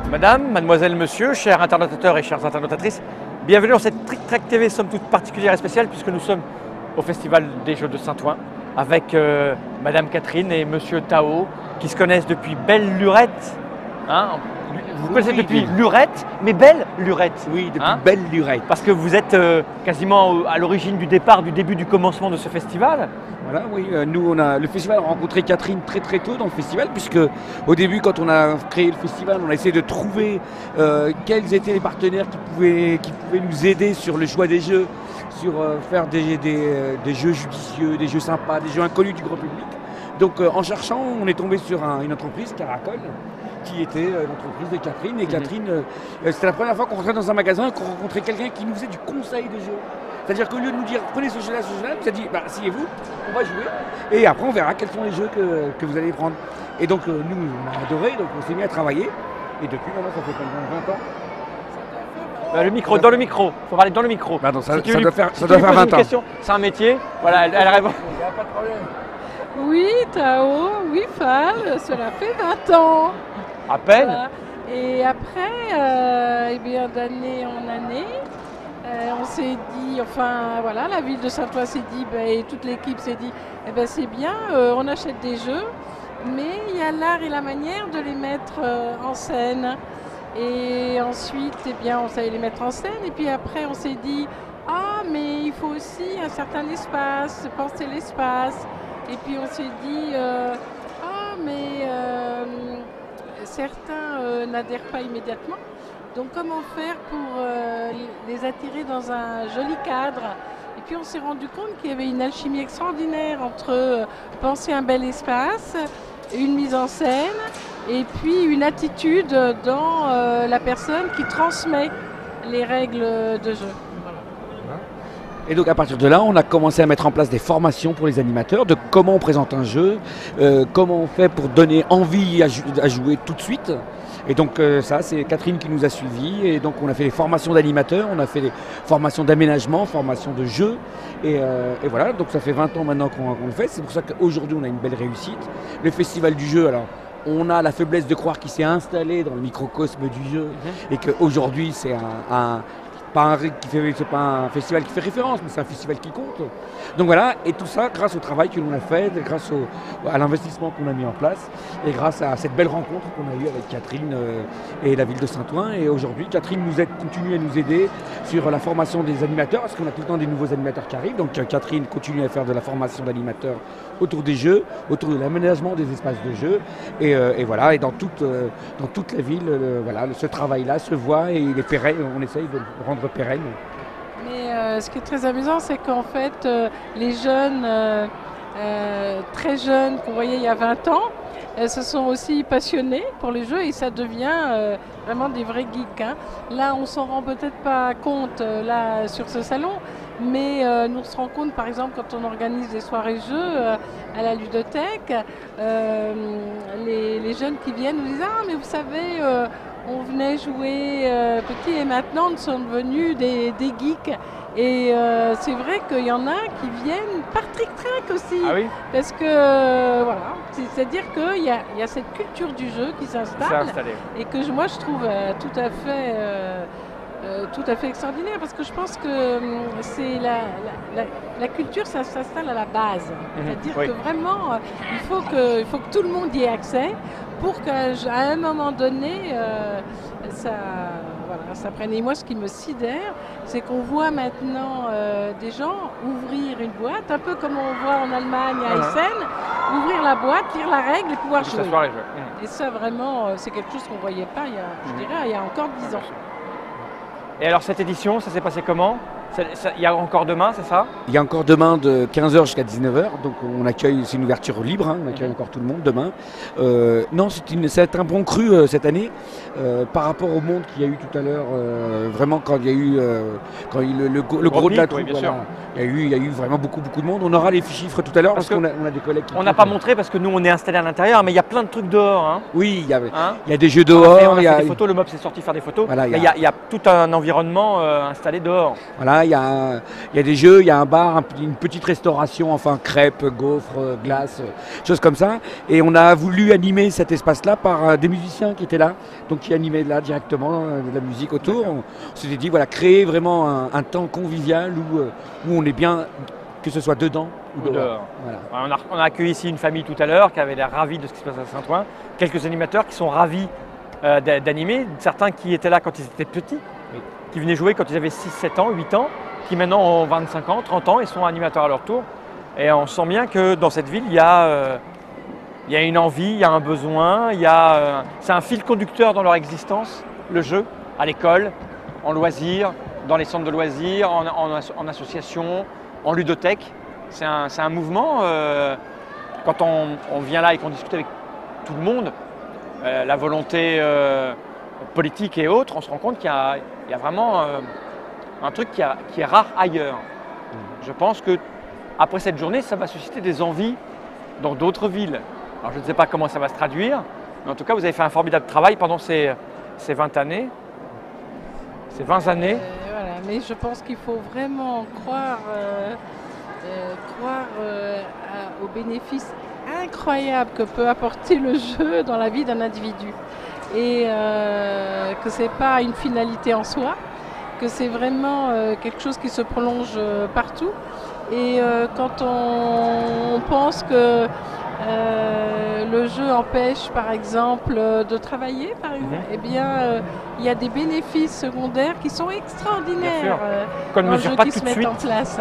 Madame, mademoiselle, monsieur, chers internautateurs et chères internautatrices, bienvenue dans cette Trick Track TV, somme toute particulière et spéciale puisque nous sommes au Festival des Jeux de Saint-Ouen avec Madame Catherine et Monsieur Tao qui se connaissent depuis belle lurette. Hein, vous connaissez depuis lurette, mais belle lurette. Oui, depuis hein, belle lurette. Parce que vous êtes quasiment à l'origine du départ, du début du commencement de ce festival. Voilà, oui, nous, le festival a rencontré Catherine très très tôt dans le festival, puisque au début, quand on a créé le festival, on a essayé de trouver quels étaient les partenaires qui pouvaient nous aider sur le choix des jeux, sur faire des jeux judicieux, des jeux sympas, des jeux inconnus du grand public. Donc en cherchant, on est tombé sur une entreprise, Caracol, qui était l'entreprise de Catherine. Et Catherine, c'était la première fois qu'on rentrait dans un magasin et qu'on rencontrait quelqu'un qui nous faisait du conseil de jeu. C'est-à-dire qu'au lieu de nous dire prenez ce jeu-là, il nous a dit asseyez-vous, on va jouer et après on verra quels sont les jeux que vous allez prendre. Et donc nous on a adoré, donc on s'est mis à travailler et depuis maintenant ça fait pendant 20 ans. Le micro, dans le micro, il faut parler dans le micro. Pardon, ça si doit faire 20 ans. C'est un métier, voilà, elle répond. Il n'y a pas de problème. Oui, Tao, oui, Fal, cela fait 20 ans. À peine. Voilà. Et après, eh bien, d'année en année, on s'est dit, enfin voilà, la ville de Saint-Ouen s'est dit, et toute l'équipe s'est dit, eh ben, c'est bien, on achète des jeux, mais il y a l'art et la manière de les mettre en scène. Et ensuite, eh bien, on savait les mettre en scène. Et puis après, on s'est dit, ah, mais il faut aussi un certain espace, penser l'espace. Et puis on s'est dit, ah, mais certains n'adhèrent pas immédiatement. Donc comment faire pour les attirer dans un joli cadre? Et puis on s'est rendu compte qu'il y avait une alchimie extraordinaire entre penser un bel espace, une mise en scène et puis une attitude dans la personne qui transmet les règles de jeu. Et donc à partir de là, on a commencé à mettre en place des formations pour les animateurs de comment on présente un jeu, comment on fait pour donner envie à jouer tout de suite. Et donc ça, c'est Catherine qui nous a suivis. Et donc on a fait des formations d'animateurs, on a fait des formations d'aménagement, formations de jeu. Et voilà, donc ça fait 20 ans maintenant qu'on le fait. C'est pour ça qu'aujourd'hui, on a une belle réussite. Le festival du jeu, alors on a la faiblesse de croire qu'il s'est installé dans le microcosme du jeu et qu'aujourd'hui, c'est c'est pas un festival qui fait référence, mais c'est un festival qui compte. Donc voilà, et tout ça grâce au travail que l'on a fait, grâce à l'investissement qu'on a mis en place, et grâce à cette belle rencontre qu'on a eue avec Catherine et la ville de Saint-Ouen. Et aujourd'hui, Catherine continue à nous aider sur la formation des animateurs, parce qu'on a tout le temps des nouveaux animateurs qui arrivent. Donc Catherine continue à faire de la formation d'animateurs autour des jeux, autour de l'aménagement des espaces de jeu. Et voilà, et dans toute la ville, voilà, ce travail-là se voit et il est pérenne, on essaye de le rendre pérenne. Mais ce qui est très amusant, c'est qu'en fait, les jeunes, très jeunes qu'on voyait il y a 20 ans, se sont aussi passionnés pour les jeux et ça devient vraiment des vrais geeks. Hein. Là, on s'en rend peut-être pas compte là sur ce salon, mais nous on se rend compte, par exemple, quand on organise des soirées jeux à la ludothèque, les jeunes qui viennent nous disent « Ah, mais vous savez, on venait jouer petit et maintenant nous sommes devenus des geeks. » Et c'est vrai qu'il y en a qui viennent par trick-track aussi. Ah oui. Parce que, voilà, c'est-à-dire qu'il y a cette culture du jeu qui s'installe. Et que moi je trouve tout à fait extraordinaire. Parce que je pense que c'est la culture, ça s'installe à la base. C'est-à-dire que vraiment, il faut que tout le monde y ait accès pour qu'à un moment donné, ça prenne. Et moi, ce qui me sidère, c'est qu'on voit maintenant des gens ouvrir une boîte, un peu comme on voit en Allemagne à Essen, ouvrir la boîte, lire la règle et pouvoir jouer. Et ça, vraiment, c'est quelque chose qu'on ne voyait pas, il y a encore 10 ans. Et alors cette édition, ça s'est passé comment? Il y a encore demain, c'est ça? Il y a encore demain de 15h jusqu'à 19h, donc on accueille, c'est une ouverture libre, hein, on accueille encore tout le monde demain. Non, c'est un bon cru cette année, par rapport au monde qu'il y a eu tout à l'heure, vraiment quand il y a eu, le gros de la troupe, voilà, il y a eu vraiment beaucoup de monde. On aura les chiffres tout à l'heure parce qu'on a des collègues qui... On n'a pas montré parce que nous on est installé à l'intérieur, mais il y a plein de trucs dehors. Hein. Oui, il y a des jeux dehors. On a fait des photos, le mob s'est sorti faire des photos, voilà, mais il y a tout un environnement installé dehors. Voilà, il y a des jeux, il y a un bar, une petite restauration, enfin crêpes, gaufres, glaces, choses comme ça. Et on a voulu animer cet espace-là par des musiciens qui étaient là, donc qui animaient là directement de la musique autour. On s'était dit, voilà, créer vraiment un temps convivial où on est bien, que ce soit dedans ou dehors. Voilà. On a accueilli ici une famille tout à l'heure qui avait l'air ravie de ce qui se passe à Saint-Ouen. Quelques animateurs qui sont ravis d'animer, certains qui étaient là quand ils étaient petits, qui venaient jouer quand ils avaient 6, 7 ans, 8 ans, qui maintenant ont 25 ans, 30 ans et sont animateurs à leur tour. Et on sent bien que dans cette ville, il y a une envie, il y a un besoin, c'est un fil conducteur dans leur existence, le jeu, à l'école, en loisirs, dans les centres de loisirs, en association, en ludothèque. C'est un mouvement, quand on vient là et qu'on discute avec tout le monde, la volonté politique et autres, on se rend compte qu'il y a vraiment un truc qui est rare ailleurs. Je pense qu'après cette journée, ça va susciter des envies dans d'autres villes. Alors je ne sais pas comment ça va se traduire, mais en tout cas, vous avez fait un formidable travail pendant ces 20 années. Ces 20 années. Voilà, mais je pense qu'il faut vraiment croire aux bénéfices incroyables que peut apporter le jeu dans la vie d'un individu. Et que ce n'est pas une finalité en soi, que c'est vraiment quelque chose qui se prolonge partout. Et quand on pense que le jeu empêche par exemple de travailler, par exemple, eh bien il y a des bénéfices secondaires qui sont extraordinaires dans le jeu qui se mettent en place.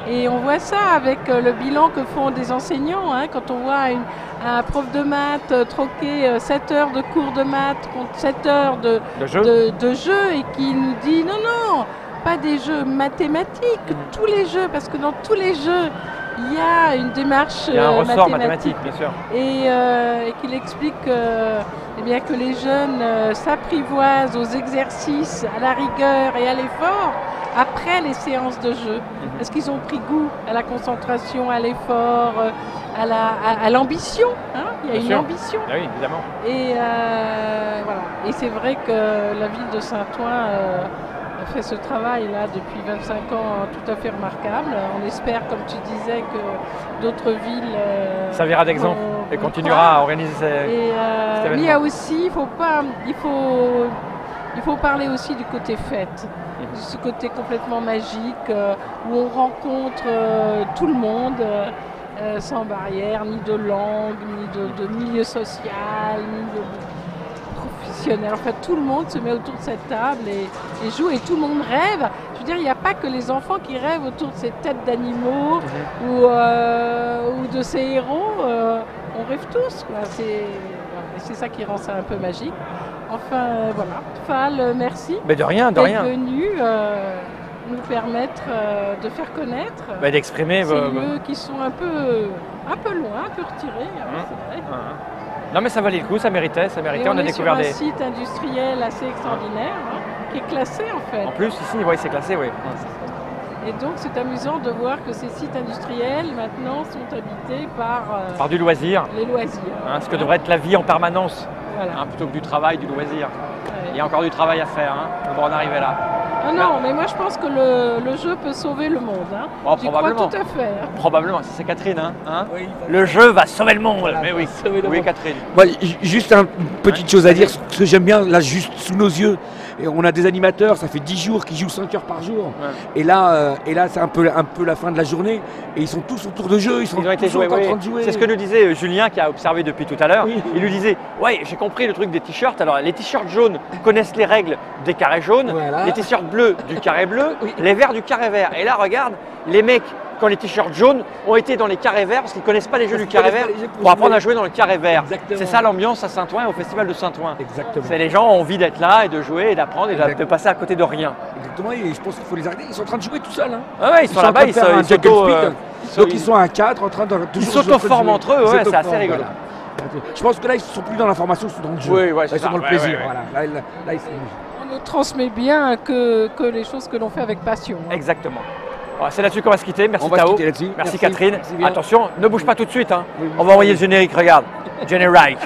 Et on voit ça avec le bilan que font des enseignants. Quand on voit un prof de maths troquer 7 heures de cours de maths contre 7 heures de jeu et qui nous dit non, pas des jeux mathématiques, tous les jeux, parce que dans tous les jeux, il y a une démarche il y a un ressort mathématique, bien sûr. Et qu'il explique eh bien, que les jeunes s'apprivoisent aux exercices, à la rigueur et à l'effort après les séances de jeu. Parce qu'ils ont pris goût à la concentration, à l'effort, à l'ambition. Il y a une ambition. Ah oui, évidemment. Et voilà. Et c'est vrai que la ville de Saint-Ouen fait ce travail-là depuis 25 ans tout à fait remarquable. On espère, comme tu disais, que d'autres villes servira d'exemple et continuera à organiser cet événement. Mais il y a aussi, il faut parler aussi du côté fête, de ce côté complètement magique où on rencontre tout le monde sans barrière, ni de langue, ni de milieu social, ni de professionnel. En fait, tout le monde se met autour de cette table et joue et tout le monde rêve. Je veux dire, il n'y a pas que les enfants qui rêvent autour de ces têtes d'animaux ou de ces héros. On rêve tous, quoi. C'est ça qui rend ça un peu magique. Enfin, voilà. Fal, merci. Mais de rien, de rien. D'être venu nous permettre de faire connaître d'exprimer ces lieux qui sont un peu loin, un peu retirés. C'est vrai. Non mais ça valait le coup, ça méritait. Et on a découvert un site industriel assez extraordinaire qui est classé en fait. En plus ici, oui, c'est classé, oui. Et donc c'est amusant de voir que ces sites industriels maintenant sont habités par du loisir. Les loisirs. Ce que devrait être la vie en permanence, voilà. Plutôt que du travail, du loisir. Ouais. Il y a encore du travail à faire pour en arriver là. Non, mais moi je pense que le jeu peut sauver le monde. J'y crois tout à fait. Probablement, c'est Catherine. Oui, le jeu va sauver le monde. Voilà, mais oui, oui Catherine. Moi, juste une petite chose à dire, ce que j'aime bien, là juste sous nos yeux, et on a des animateurs, ça fait 10 jours qui jouent 5 heures par jour. Ouais. Et là c'est un peu la fin de la journée, et ils sont tous autour de jeu, ils ont été en train de jouer. C'est ce que nous disait Julien qui a observé depuis tout à l'heure. Oui. Il lui disait, ouais, j'ai compris le truc des t-shirts. Alors les t-shirts jaunes connaissent les règles des carrés jaunes, voilà. Les t-shirts bleus du carré bleu, les verts du carré vert. Et là, regarde, les mecs, quand les t-shirts jaunes ont été dans les carrés verts, parce qu'ils ne connaissent pas les jeux du carré vert, pour apprendre à jouer dans le carré vert. C'est ça l'ambiance à Saint-Ouen, au festival de Saint-Ouen. C'est les gens ont envie d'être là et de jouer et d'apprendre et de passer à côté de rien. Exactement, et je pense qu'il faut les arrêter. Ils sont en train de jouer tout seuls. Ouais, ils sont là-bas, ils sont à 4 en train de ils s'auto-forment entre eux, c'est assez rigolo. Je pense que là, ils ne sont plus dans l'information, ils sont dans le jeu. Oui, ils sont dans le plaisir. Voilà. Là, on ne transmet bien que les choses que l'on fait avec passion. Exactement. C'est là-dessus qu'on va se quitter. Merci Tao. Merci Catherine. Attention, ne bouge pas tout de suite. On va envoyer le générique, regarde. Générique.